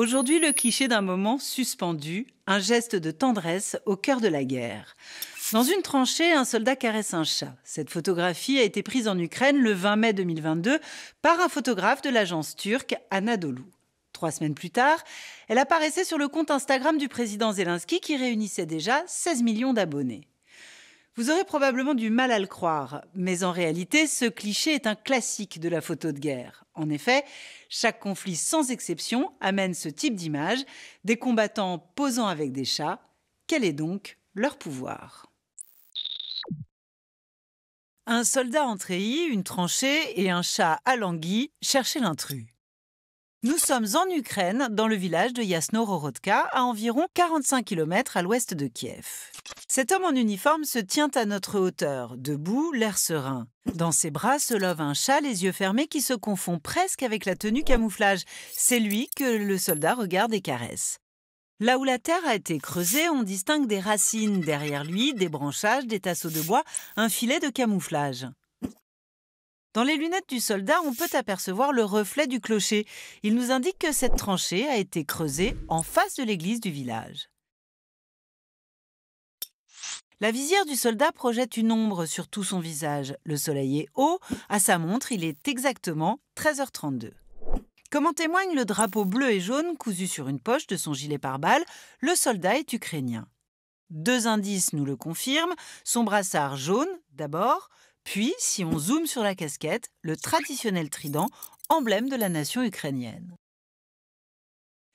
Aujourd'hui, le cliché d'un moment suspendu, un geste de tendresse au cœur de la guerre. Dans une tranchée, un soldat caresse un chat. Cette photographie a été prise en Ukraine le 20 mai 2022 par un photographe de l'agence turque Anadolu. 3 semaines plus tard, elle apparaissait sur le compte Instagram du président Zelensky qui réunissait déjà 16 millions d'abonnés. Vous aurez probablement du mal à le croire, mais en réalité, ce cliché est un classique de la photo de guerre. En effet, chaque conflit sans exception amène ce type d'image, des combattants posant avec des chats. Quel est donc leur pouvoir ? Un soldat en treillis, une tranchée et un chat alangui cherchaient l'intrus. Nous sommes en Ukraine, dans le village de Yasno-Horodka, à environ 45 km à l'ouest de Kiev. Cet homme en uniforme se tient à notre hauteur, debout, l'air serein. Dans ses bras se love un chat, les yeux fermés, qui se confond presque avec la tenue camouflage. C'est lui que le soldat regarde et caresse. Là où la terre a été creusée, on distingue des racines. Derrière lui, des branchages, des tasseaux de bois, un filet de camouflage. Dans les lunettes du soldat, on peut apercevoir le reflet du clocher. Il nous indique que cette tranchée a été creusée en face de l'église du village. La visière du soldat projette une ombre sur tout son visage. Le soleil est haut. À sa montre, il est exactement 13h32. Comme en témoigne le drapeau bleu et jaune cousu sur une poche de son gilet pare-balles, le soldat est ukrainien. 2 indices nous le confirment. Son brassard jaune, d'abord. Puis, si on zoome sur la casquette, le traditionnel trident, emblème de la nation ukrainienne.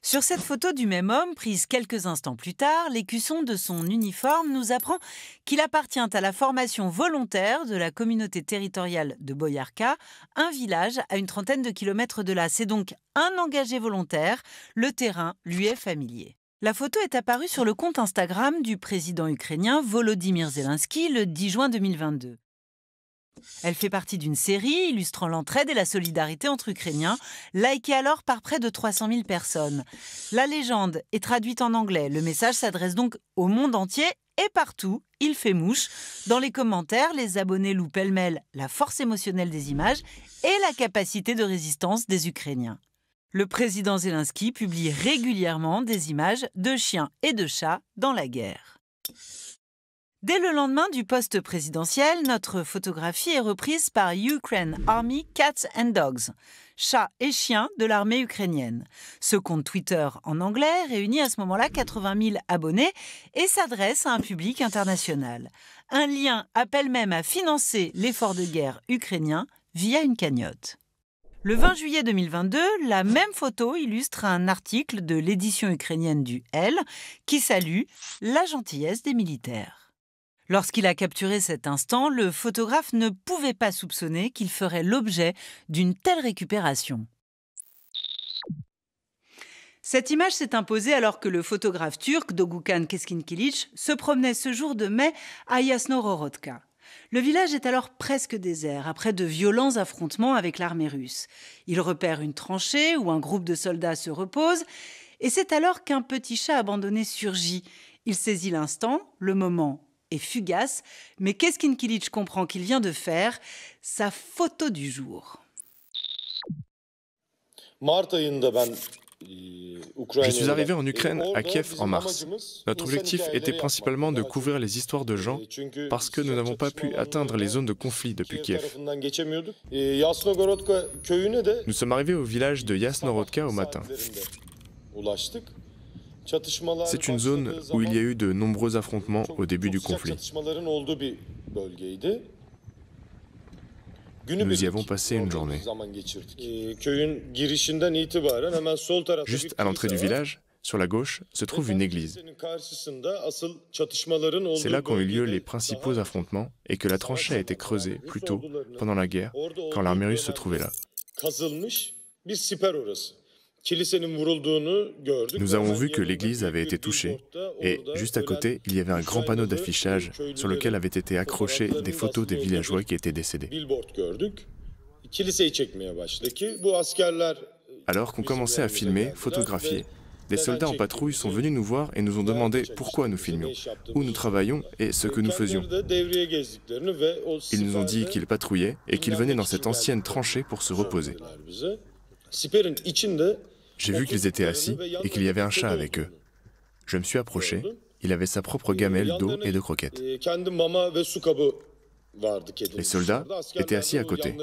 Sur cette photo du même homme, prise quelques instants plus tard, l'écusson de son uniforme nous apprend qu'il appartient à la formation volontaire de la communauté territoriale de Boyarka, un village à une trentaine de kilomètres de là. C'est donc un engagé volontaire, le terrain lui est familier. La photo est apparue sur le compte Instagram du président ukrainien Volodymyr Zelensky le 10 juin 2022. Elle fait partie d'une série illustrant l'entraide et la solidarité entre Ukrainiens, likée alors par près de 300 000 personnes. La légende est traduite en anglais. Le message s'adresse donc au monde entier et partout, il fait mouche. Dans les commentaires, les abonnés louent pêle-mêle la force émotionnelle des images et la capacité de résistance des Ukrainiens. Le président Zelensky publie régulièrement des images de chiens et de chats dans la guerre. Dès le lendemain du poste présidentiel, notre photographie est reprise par Ukraine Army Cats and Dogs, chats et chiens de l'armée ukrainienne. Ce compte Twitter en anglais réunit à ce moment-là 80 000 abonnés et s'adresse à un public international. Un lien appelle même à financer l'effort de guerre ukrainien via une cagnotte. Le 20 juillet 2022, la même photo illustre un article de l'édition ukrainienne du Elle qui salue la gentillesse des militaires. Lorsqu'il a capturé cet instant, le photographe ne pouvait pas soupçonner qu'il ferait l'objet d'une telle récupération. Cette image s'est imposée alors que le photographe turc Doğukan Keskinkilich se promenait ce jour de mai à Yasno-Horodka. Le village est alors presque désert, après de violents affrontements avec l'armée russe. Il repère une tranchée où un groupe de soldats se repose, et c'est alors qu'un petit chat abandonné surgit. Il saisit l'instant, le moment est fugace, mais Keskinkilich comprend qu'il vient de faire sa photo du jour. Je suis arrivé en Ukraine, à Kiev, en mars. Notre objectif était principalement de couvrir les histoires de gens parce que nous n'avons pas pu atteindre les zones de conflit depuis Kiev. Nous sommes arrivés au village de Yasno-Horodka au matin. C'est une zone où il y a eu de nombreux affrontements au début du conflit. Nous y avons passé une journée. Juste à l'entrée du village, sur la gauche, se trouve une église. C'est là qu'ont eu lieu les principaux affrontements et que la tranchée a été creusée plus tôt, pendant la guerre, quand l'armée russe se trouvait là. Nous avons vu que l'église avait été touchée et, juste à côté, il y avait un grand panneau d'affichage sur lequel avaient été accrochées des photos des villageois qui étaient décédés. Alors qu'on commençait à filmer, photographier, des soldats en patrouille sont venus nous voir et nous ont demandé pourquoi nous filmions, où nous travaillions et ce que nous faisions. Ils nous ont dit qu'ils patrouillaient et qu'ils venaient dans cette ancienne tranchée pour se reposer. J'ai vu qu'ils étaient assis et qu'il y avait un chat avec eux. Je me suis approché. Il avait sa propre gamelle d'eau et de croquettes. Les soldats étaient assis à côté.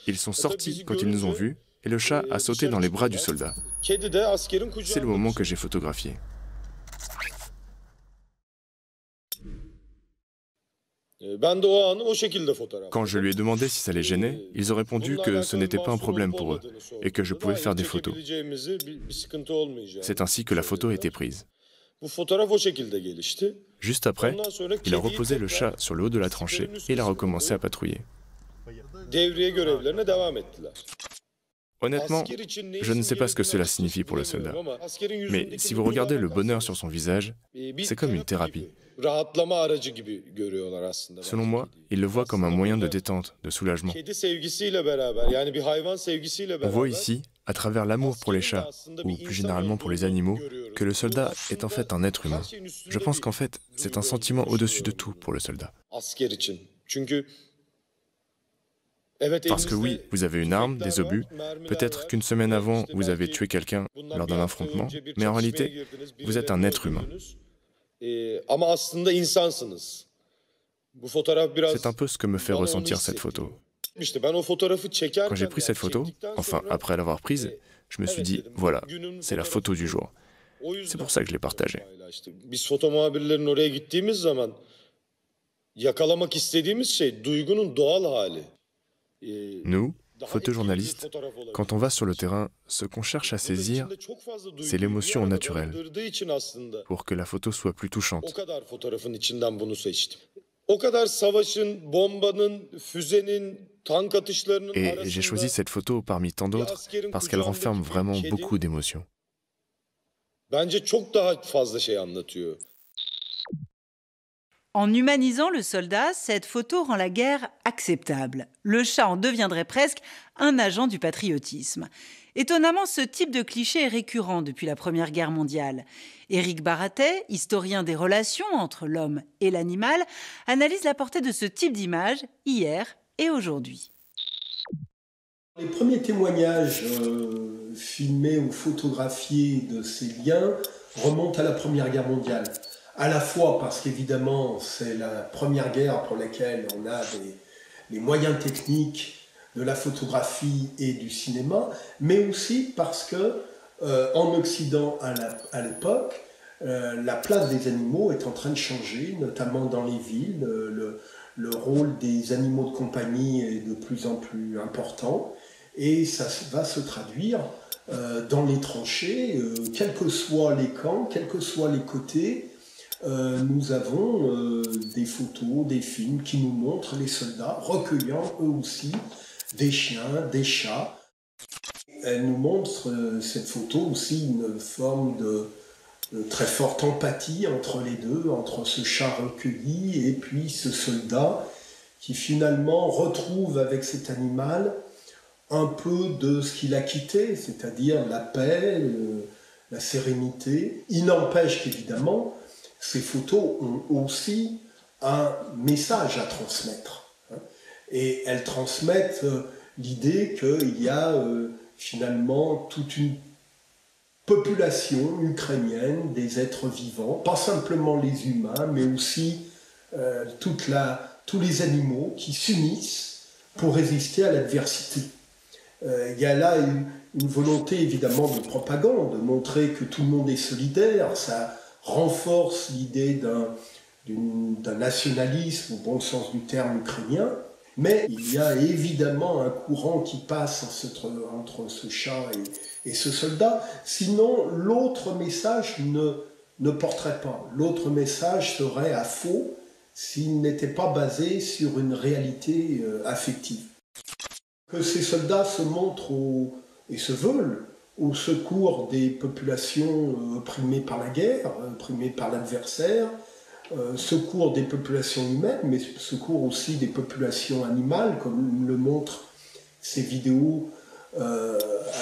Ils sont sortis quand ils nous ont vus et le chat a sauté dans les bras du soldat. C'est le moment que j'ai photographié. Quand je lui ai demandé si ça les gênait, ils ont répondu que ce n'était pas un problème pour eux et que je pouvais faire des photos. C'est ainsi que la photo a été prise. Juste après, il a reposé le chat sur le haut de la tranchée et il a recommencé à patrouiller. Honnêtement, je ne sais pas ce que cela signifie pour le soldat. Mais si vous regardez le bonheur sur son visage, c'est comme une thérapie. Selon moi, il le voit comme un moyen de détente, de soulagement. On voit ici, à travers l'amour pour les chats, ou plus généralement pour les animaux, que le soldat est en fait un être humain. Je pense qu'en fait, c'est un sentiment au-dessus de tout pour le soldat. Parce que oui, vous avez une arme, des obus, peut-être qu'une semaine avant, vous avez tué quelqu'un lors d'un affrontement, mais en réalité, vous êtes un être humain. C'est un peu ce que me fait ressentir cette photo. Quand j'ai pris cette photo, enfin après l'avoir prise, je me suis dit, voilà, c'est la photo du jour. C'est pour ça que je l'ai partagée. Nous, photojournalistes, quand on va sur le terrain, ce qu'on cherche à saisir, c'est l'émotion naturelle, pour que la photo soit plus touchante. Et j'ai choisi cette photo parmi tant d'autres parce qu'elle renferme vraiment beaucoup d'émotions. En humanisant le soldat, cette photo rend la guerre acceptable. Le chat en deviendrait presque un agent du patriotisme. Étonnamment, ce type de cliché est récurrent depuis la Première Guerre mondiale. Éric Baratet, historien des relations entre l'homme et l'animal, analyse la portée de ce type d'image hier et aujourd'hui. Les premiers témoignages filmés ou photographiés de ces liens remontent à la Première Guerre mondiale. À la fois parce qu'évidemment, c'est la première guerre pour laquelle on a les moyens techniques de la photographie et du cinéma, mais aussi parce que en Occident, à l'époque, la place des animaux est en train de changer, notamment dans les villes. Le rôle des animaux de compagnie est de plus en plus important et ça va se traduire dans les tranchées, quels que soient les camps, quels que soient les côtés. Nous avons des photos, des films qui nous montrent les soldats recueillant eux aussi des chiens, des chats. Elle nous montre, cette photo aussi, une forme de très forte empathie entre les deux, entre ce chat recueilli et puis ce soldat qui finalement retrouve avec cet animal un peu de ce qu'il a quitté, c'est-à-dire la paix, la sérénité. Il n'empêche qu'évidemment, ces photos ont aussi un message à transmettre. Et elles transmettent l'idée qu'il y a finalement toute une population ukrainienne, des êtres vivants, pas simplement les humains, mais aussi tous les animaux qui s'unissent pour résister à l'adversité. Il y a là une volonté évidemment de propagande, de montrer que tout le monde est solidaire, ça renforce l'idée d'un nationalisme au bon sens du terme ukrainien, mais il y a évidemment un courant qui passe entre ce chat et ce soldat, sinon l'autre message ne porterait pas. L'autre message serait à faux s'il n'était pas basé sur une réalité affective. Que ces soldats se montrent et se veulent au secours des populations opprimées par la guerre, opprimées par l'adversaire, secours des populations humaines, mais secours aussi des populations animales, comme le montrent ces vidéos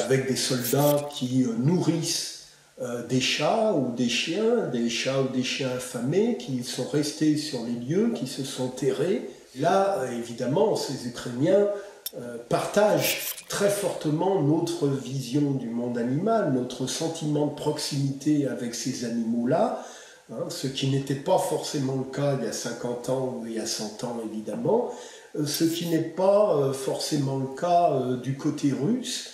avec des soldats qui nourrissent des chats ou des chiens affamés, qui sont restés sur les lieux, qui se sont terrés. Là, évidemment, ces Ukrainiens partagent très fortement notre vision du monde animal, notre sentiment de proximité avec ces animaux-là, hein, ce qui n'était pas forcément le cas il y a 50 ans ou il y a 100 ans évidemment, ce qui n'est pas forcément le cas du côté russe,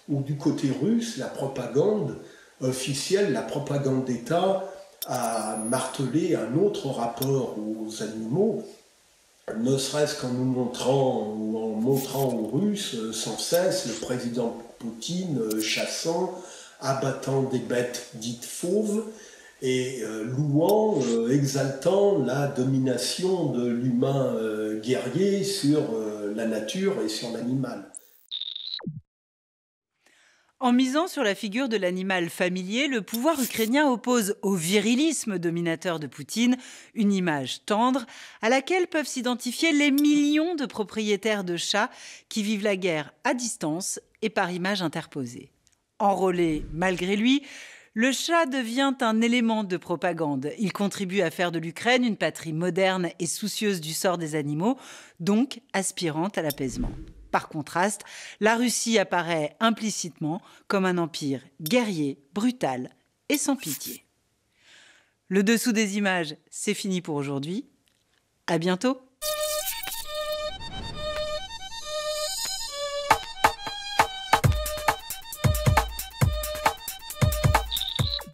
où du côté russe, la propagande officielle, la propagande d'État a martelé un autre rapport aux animaux, ne serait-ce qu'en nous montrant ou en montrant aux Russes sans cesse le président Poutine chassant, abattant des bêtes dites fauves et louant, exaltant la domination de l'humain guerrier sur la nature et sur l'animal. En misant sur la figure de l'animal familier, le pouvoir ukrainien oppose au virilisme dominateur de Poutine une image tendre à laquelle peuvent s'identifier les millions de propriétaires de chats qui vivent la guerre à distance et par image interposée. Enrôlé malgré lui, le chat devient un élément de propagande. Il contribue à faire de l'Ukraine une patrie moderne et soucieuse du sort des animaux, donc aspirant à l'apaisement. Par contraste, la Russie apparaît implicitement comme un empire guerrier, brutal et sans pitié. Le dessous des images, c'est fini pour aujourd'hui. À bientôt.